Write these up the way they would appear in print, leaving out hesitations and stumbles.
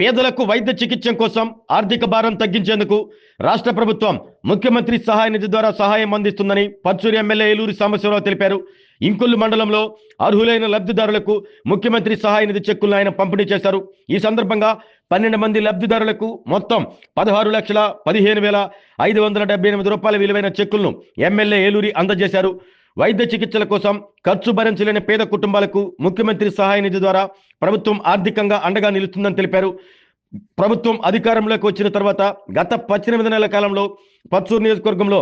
పేదలకు వైద్య చికిత్స కోసం ఆర్థిక భారం తగ్గించేందుకు రాష్ట్ర ప్రభుత్వం ముఖ్యమంత్రి సహాయ నిధి ద్వారా సహాయం అందిస్తుందని పర్చూరు ఎమ్మెల్యే ఏలూరి సాంబశివరావు తెలిపారు. ఇంకొల్లు మండలంలో అర్హులైన లబ్ధిదారులకు ముఖ్యమంత్రి సహాయ నిధి చెక్కులను ఆయన పంపిణీ చేశారు. ఈ సందర్భంగా 12 మంది లబ్ధిదారులకు మొత్తం 16,15,578 రూపాయల విలువైన చెక్కులను ఎమ్మెల్యే ఏలూరి అందజేశారు. వైద్య చికిత్సల కోసం ఖర్చు భరించలేని పేద కుటుంబాలకు ముఖ్యమంత్రి సహాయ నిధి ద్వారా ప్రభుత్వం ఆర్థికంగా అండగా నిలుస్తుందని తెలిపారు. ప్రభుత్వం అధికారంలోకి వచ్చిన తర్వాత గత 18 నెలల కాలంలో పర్చూరు నియోజకవర్గంలో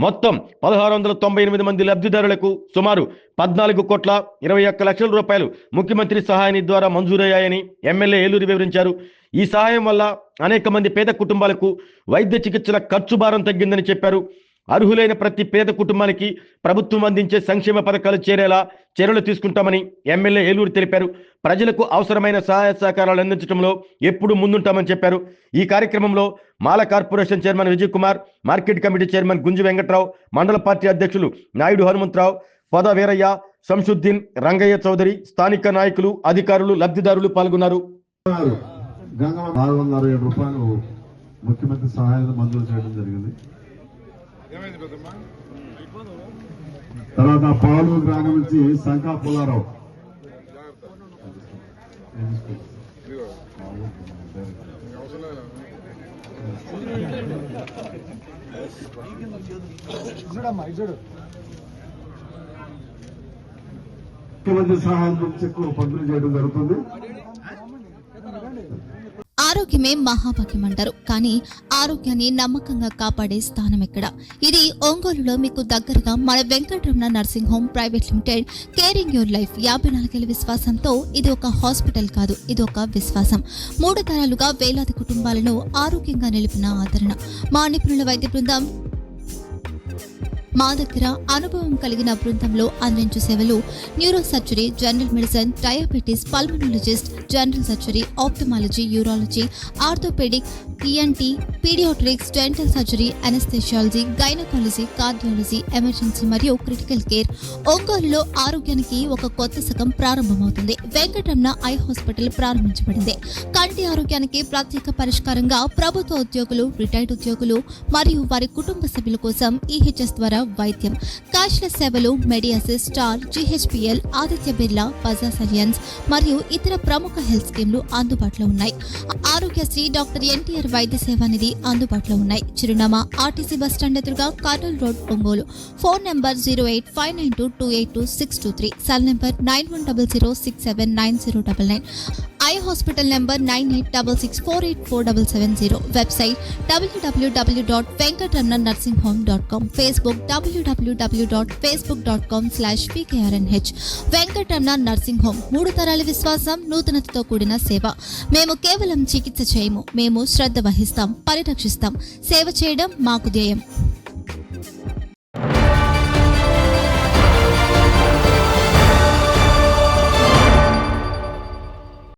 మొత్తం 1698 మంది లబ్ధిదారులకు సుమారు 14,21 లక్షల రూపాయలు ముఖ్యమంత్రి సహాయ నిధి ద్వారా మంజూరయ్యాయని ఎమ్మెల్యే ఏలూరి వివరించారు. ఈ సహాయం వల్ల అనేక మంది పేద కుటుంబాలకు వైద్య చికిత్సల ఖర్చు భారం తగ్గిందని చెప్పారు. అర్హులైన ప్రతి పేద కుటుంబానికి ప్రభుత్వం అందించే సంక్షేమ పథకాలు చేరేలా చర్యలు తీసుకుంటామని ఎమ్మెల్యే ఏలూరు తెలిపారు. ప్రజలకు అవసరమైన సహాయ సహకారాలు అందించడంలో ఎప్పుడు ముందుంటామని చెప్పారు. ఈ కార్యక్రమంలో Mala corporation chairman Vijay Kumar, market committee chairman Gunju Venkatrao, మండల పార్టీ అధ్యక్షులు నాయుడు హనుమంతరావు, పొద వీరయ్య, శంసుద్దీన్, రంగయ్య చౌదరి, స్థానిక నాయకులు, అధికారులు, లబ్ధిదారులు పాల్గొన్నారు. 667 రూపాయలు ముఖ్యమంత్రి సహాయాన్ని మంజూరు చేయడం జరిగింది. తర్వాత పాలూరు గ్రామం నుంచి శంకా పుల్లారావు, ముఖ్యమంత్రి సహాయం చెక్కు పంపిణీ చేయడం జరుగుతుంది. ఆరోగ్యమే మహాభాగ్యం అంటారు, కానీ ఆరోగ్యాన్ని నమ్మకంగా కాపాడే స్థానం ఎక్కడ? ఇది ఒంగోలులో మీకు దగ్గరగా మన Venkataramana nursing home private limited. Caring your life 54 ఏళ్ల విశ్వాసంతో ఇది ఒక హాస్పిటల్ కాదు, ఇది ఒక విశ్వాసం. 3 తరాలుగా వేలాది కుటుంబాలను ఆరోగ్యంగా నిలిపిన ఆదరణ. మా నిపుణుల వైద్య బృందం మా దగ్గర అనుభవం కలిగిన బృందంలో అందించే సేవలు neuro surgery, general medicine, diabetes, pulmonologist, general surgery, ophthalmology, urology, orthopaedic, ENT, paediatrics, dental surgery, anaesthesiology, gynaecology, cardiology, emergency మరియు క్రిటికల్ కేర్. ఒంగోలులో ఆరోగ్యానికి ఒక కొత్త శకం ప్రారంభమవుతుంది. వెంకటరమణ ఐ హాస్పిటల్ ప్రారంభించబడింది. కంటి ఆరోగ్యానికి ప్రత్యేక పరిష్కారంగా ప్రభుత్వ ఉద్యోగులు, రిటైర్డ్ ఉద్యోగులు మరియు వారి కుటుంబ సభ్యుల కోసం ఈహెచ్ఎస్ ద్వారా వైద్యం, క్యాష్లెస్ సేవలు, మెడియాసిస్, స్టార్, జీహెచ్పీఎల్, ఆదిత్య బిర్లా, బజాజ్ అలియన్స్ మరియు ఇతర ప్రముఖ హెల్త్ స్కీమ్లు అందుబాటులో ఉన్నాయి. ఆరోగ్యశ్రీ, డాక్టర్ ఎన్టీఆర్ వైద్య సేవా నిధి అందుబాటులో ఉన్నాయి. చిరునామా ఆర్టీసీ బస్టాండ్ ఎదురుగా, Kurnool road, Ongole. Phone number 08592282623, cell number 9100679099, eye hospital number 9866484770, website www.venkatramanarsinghome.com, Facebook www.facebook.com/pkrnh. Venkataramana nursing home, 3 తరాల విశ్వాసం, నూతనతతో కూడిన సేవ. మేము కేవలం చికిత్స చేయము, మేము శ్రద్ధ వహిస్తాం, పరిరక్షిస్తాం. సేవ చేయడం మాకు ధ్యేయం.